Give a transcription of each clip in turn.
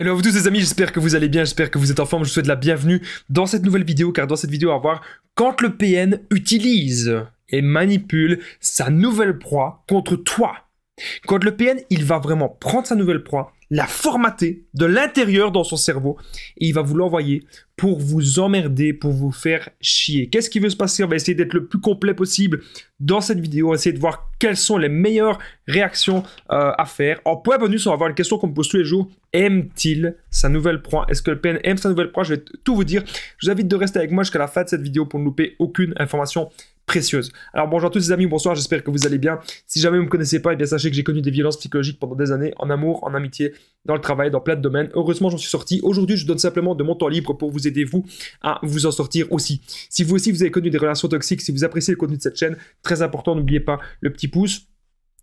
Hello à vous tous les amis, j'espère que vous allez bien, j'espère que vous êtes en forme, je vous souhaite la bienvenue dans cette nouvelle vidéo, car dans cette vidéo on va voir quand le PN utilise et manipule sa nouvelle proie contre toi. Quand le PN, il va vraiment prendre sa nouvelle proie, la formater de l'intérieur dans son cerveau et il va vous l'envoyer pour vous emmerder, pour vous faire chier. Qu'est-ce qui veut se passer? On va essayer d'être le plus complet possible dans cette vidéo. On va essayer de voir quelles sont les meilleures réactions à faire. En point bonus, on va voir une question qu'on me pose tous les jours. Aime-t-il sa nouvelle proie? Est-ce que le PN aime sa nouvelle proie? Je vais tout vous dire. Je vous invite de rester avec moi jusqu'à la fin de cette vidéo pour ne louper aucune information précieuse. Alors bonjour à tous les amis, bonsoir, j'espère que vous allez bien. Si jamais vous ne me connaissez pas, eh bien sachez que j'ai connu des violences psychologiques pendant des années, en amour, en amitié, dans le travail, dans plein de domaines. Heureusement, j'en suis sorti. Aujourd'hui, je donne simplement de mon temps libre pour vous aider, vous, à vous en sortir aussi. Si vous aussi, vous avez connu des relations toxiques, si vous appréciez le contenu de cette chaîne, très important, n'oubliez pas le petit pouce,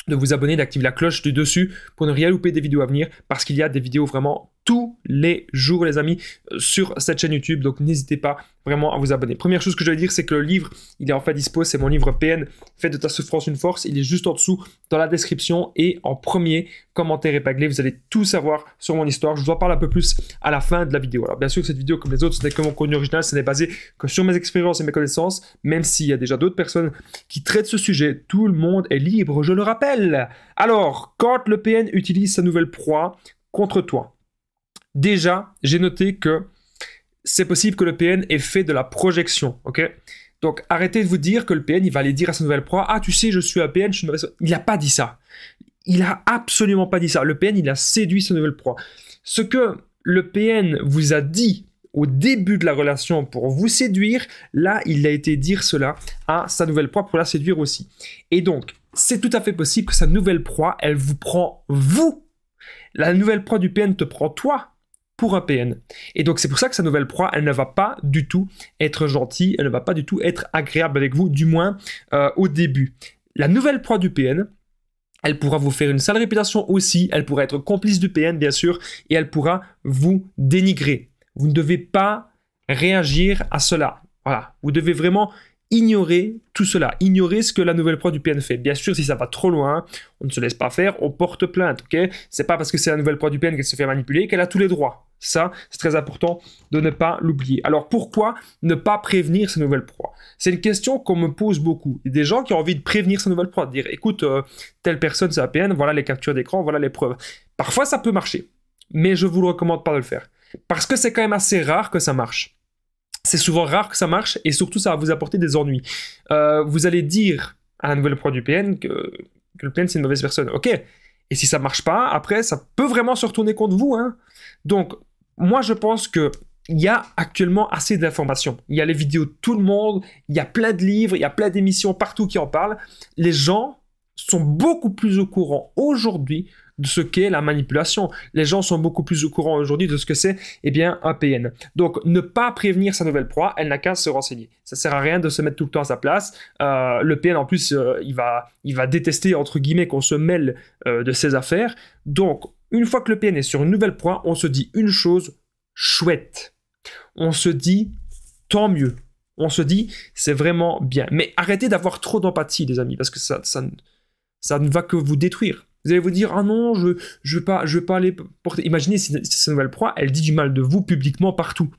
de vous abonner, d'activer la cloche du dessus pour ne rien louper des vidéos à venir, parce qu'il y a des vidéos vraiment tous les jours, les amis, sur cette chaîne YouTube. Donc n'hésitez pas vraiment à vous abonner. Première chose que je vais dire, c'est que le livre, il est enfin dispo. C'est mon livre PN, Fais de ta souffrance une force. Il est juste en dessous dans la description et en premier commentaire épinglé. Vous allez tout savoir sur mon histoire. Je vous en parle un peu plus à la fin de la vidéo. Alors bien sûr, cette vidéo, comme les autres, ce n'est que mon contenu original. Ce n'est basé que sur mes expériences et mes connaissances, même s'il y a déjà d'autres personnes qui traitent ce sujet. Tout le monde est libre, je le rappelle. Alors, quand le PN utilise sa nouvelle proie contre toi, déjà, j'ai noté que c'est possible que le PN ait fait de la projection, ok? Donc, arrêtez de vous dire que le PN, il va aller dire à sa nouvelle proie, « Ah, tu sais, je suis un PN, je suis une mauvaise... » Il n'a pas dit ça. Il n'a absolument pas dit ça. Le PN, il a séduit sa nouvelle proie. Ce que le PN vous a dit au début de la relation pour vous séduire, là, il a été dire cela à sa nouvelle proie pour la séduire aussi. Et donc, c'est tout à fait possible que sa nouvelle proie, elle vous prend vous. La nouvelle proie du PN te prend toi pour un PN. Et donc c'est pour ça que sa nouvelle proie, elle ne va pas du tout être gentille, elle ne va pas du tout être agréable avec vous, du moins au début. La nouvelle proie du PN, elle pourra vous faire une sale réputation aussi, elle pourra être complice du PN bien sûr, et elle pourra vous dénigrer. Vous ne devez pas réagir à cela. Voilà, vous devez vraiment ignorer tout cela, ignorer ce que la nouvelle proie du PN fait. Bien sûr, si ça va trop loin, on ne se laisse pas faire, on porte plainte, ok? C'est pas parce que c'est la nouvelle proie du PN qu'elle se fait manipuler qu'elle a tous les droits. Ça, c'est très important de ne pas l'oublier. Alors, pourquoi ne pas prévenir sa nouvelle proie? C'est une question qu'on me pose beaucoup. Il y a des gens qui ont envie de prévenir sa nouvelle proie, de dire, écoute, telle personne, c'est un PN, voilà les captures d'écran, voilà les preuves. Parfois, ça peut marcher, mais je vous le recommande pas de le faire. Parce que c'est quand même assez rare que ça marche. C'est souvent rare que ça marche et surtout ça va vous apporter des ennuis. Vous allez dire à la nouvelle proie du PN que le PN c'est une mauvaise personne. Ok, et si ça marche pas, après ça peut vraiment se retourner contre vous. Hein. Donc moi je pense que il y a actuellement assez d'informations. Il y a les vidéos de tout le monde, il y a plein de livres, il y a plein d'émissions partout qui en parlent. Les gens sont beaucoup plus au courant aujourd'hui de ce qu'est la manipulation. Les gens sont beaucoup plus au courant aujourd'hui de ce que c'est, eh bien, un PN. Donc, ne pas prévenir sa nouvelle proie, elle n'a qu'à se renseigner. Ça sert à rien de se mettre tout le temps à sa place. Le PN, en plus, il va détester, entre guillemets, qu'on se mêle de ses affaires. Donc, une fois que le PN est sur une nouvelle proie, on se dit une chose chouette. On se dit tant mieux. On se dit c'est vraiment bien. Mais arrêtez d'avoir trop d'empathie, les amis, parce que ça ne va que vous détruire. Vous allez vous dire, ah non, je veux pas aller porter... Imaginez si cette nouvelle proie, elle dit du mal de vous publiquement partout.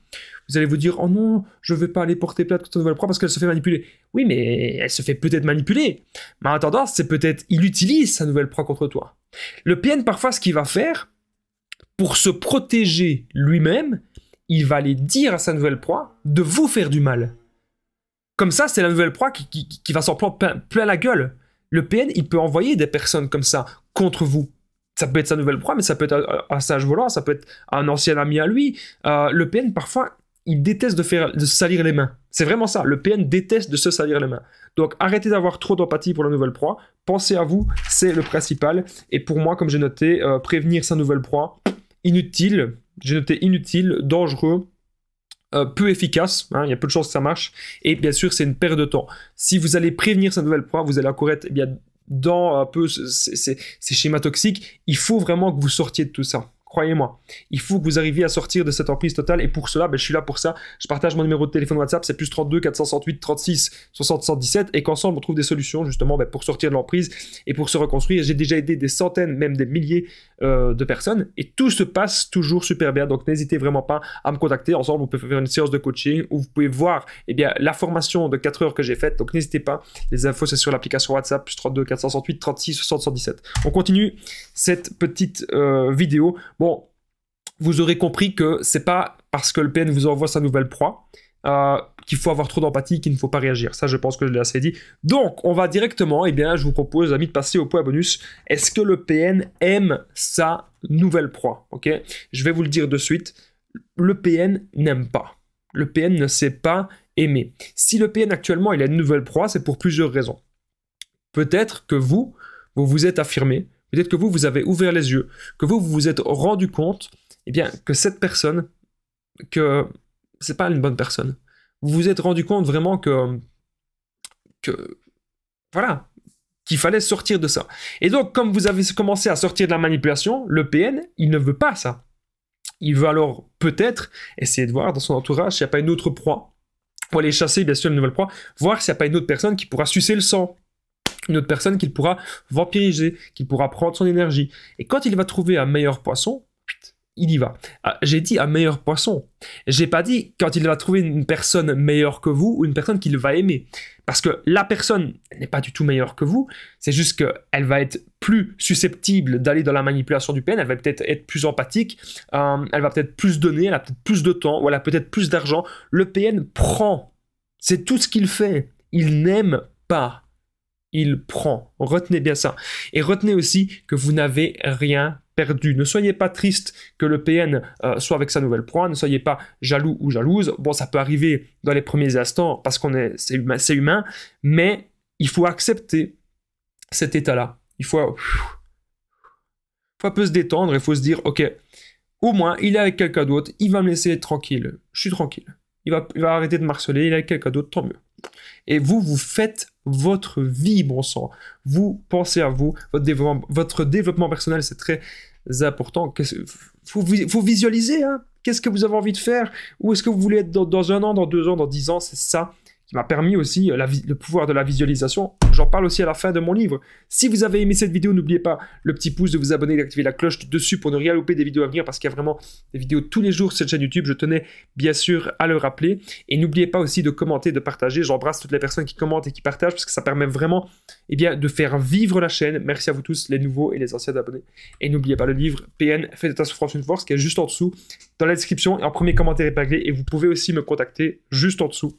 Vous allez vous dire, oh non, je veux pas aller porter plainte contre cette nouvelle proie parce qu'elle se fait manipuler. Oui, mais elle se fait peut-être manipuler. Mais en attendant, c'est peut-être, il utilise sa nouvelle proie contre toi. Le PN, parfois, ce qu'il va faire, pour se protéger lui-même, il va aller dire à sa nouvelle proie de vous faire du mal. Comme ça, c'est la nouvelle proie qui va s'en prendre plein la gueule. Le PN, il peut envoyer des personnes comme ça contre vous. Ça peut être sa nouvelle proie, mais ça peut être un sage volant, ça peut être un ancien ami à lui. Le PN, parfois, il déteste de se salir les mains. C'est vraiment ça. Le PN déteste de se salir les mains. Donc, arrêtez d'avoir trop d'empathie pour la nouvelle proie. Pensez à vous, c'est le principal. Et pour moi, comme j'ai noté, prévenir sa nouvelle proie, inutile. J'ai noté inutile, dangereux, peu efficace, hein, il y a peu de chances que ça marche, et bien sûr c'est une perte de temps. Si vous allez prévenir sa nouvelle proie, vous allez encore être dans un peu ces schémas toxiques, il faut vraiment que vous sortiez de tout ça. Croyez-moi, il faut que vous arriviez à sortir de cette emprise totale et pour cela, ben, je suis là pour ça. Je partage mon numéro de téléphone WhatsApp, c'est +32 468 36 60 117 et qu'ensemble on trouve des solutions justement ben, pour sortir de l'emprise et pour se reconstruire. J'ai déjà aidé des centaines, même des milliers de personnes et tout se passe toujours super bien. Donc n'hésitez vraiment pas à me contacter. Ensemble, on peut faire une séance de coaching où vous pouvez voir eh bien, la formation de 4 heures que j'ai faite. Donc n'hésitez pas. Les infos, c'est sur l'application WhatsApp, +32 468 36 60 117. On continue cette petite vidéo. Bon, vous aurez compris que c'est pas parce que le PN vous envoie sa nouvelle proie qu'il faut avoir trop d'empathie, qu'il ne faut pas réagir. Ça, je pense que je l'ai assez dit. Donc, on va directement, eh bien, je vous propose, amis, de passer au point bonus. Est-ce que le PN aime sa nouvelle proie? Ok, je vais vous le dire de suite. Le PN n'aime pas. Le PN ne sait pas aimer. Si le PN actuellement, il a une nouvelle proie, c'est pour plusieurs raisons. Peut-être que vous vous êtes affirmé. Peut-être que vous avez ouvert les yeux, que vous vous êtes rendu compte, eh bien, que cette personne, que c'est pas une bonne personne. Vous vous êtes rendu compte vraiment que voilà, qu'il fallait sortir de ça. Et donc, comme vous avez commencé à sortir de la manipulation, le PN, il ne veut pas ça. Il veut alors peut-être essayer de voir dans son entourage s'il n'y a pas une autre proie, ou aller chasser bien sûr une nouvelle proie, voir s'il n'y a pas une autre personne qui pourra sucer le sang. Une autre personne qu'il pourra vampiriser, qu'il pourra prendre son énergie. Et quand il va trouver un meilleur poisson, il y va. Ah, j'ai dit un meilleur poisson. J'ai pas dit quand il va trouver une personne meilleure que vous ou une personne qu'il va aimer. Parce que la personne n'est pas du tout meilleure que vous. C'est juste qu'elle va être plus susceptible d'aller dans la manipulation du PN. Elle va peut-être être plus empathique. Elle va peut-être plus donner. Elle a peut-être plus de temps. Ou elle a peut-être plus d'argent. Le PN prend. C'est tout ce qu'il fait. Il n'aime pas. Il prend. Retenez bien ça. Et retenez aussi que vous n'avez rien perdu. Ne soyez pas triste que le PN soit avec sa nouvelle proie. Ne soyez pas jaloux ou jalouse. Bon, ça peut arriver dans les premiers instants parce c'est humain, mais il faut accepter cet état-là. Il faut un peu se détendre. Il faut se dire, ok, au moins, il est avec quelqu'un d'autre. Il va me laisser être tranquille. Je suis tranquille. Il va arrêter de m'harceler. Il est avec quelqu'un d'autre, tant mieux. Et vous faites votre vie, bon sang. Vous pensez à vous, votre développement personnel, c'est très important. Faut visualiser, hein. Qu'est-ce que vous avez envie de faire? Où est-ce que vous voulez être dans 1 an, dans 2 ans, dans 10 ans? C'est ça qui m'a permis aussi le pouvoir de la visualisation. J'en parle aussi à la fin de mon livre. Si vous avez aimé cette vidéo, n'oubliez pas le petit pouce, de vous abonner, d'activer la cloche dessus pour ne rien louper des vidéos à venir parce qu'il y a vraiment des vidéos tous les jours sur cette chaîne YouTube. Je tenais bien sûr à le rappeler. Et n'oubliez pas aussi de commenter, de partager. J'embrasse toutes les personnes qui commentent et qui partagent parce que ça permet vraiment de faire vivre la chaîne. Merci à vous tous, les nouveaux et les anciens abonnés. Et n'oubliez pas le livre PN, Fais de ta souffrance une force, qui est juste en dessous dans la description et en premier commentaire épinglé. Et vous pouvez aussi me contacter juste en dessous.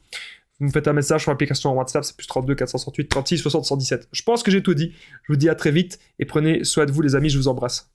Vous me faites un message sur l'application WhatsApp, c'est +32 468 36 60 117. Je pense que j'ai tout dit. Je vous dis à très vite et prenez soin de vous les amis, je vous embrasse.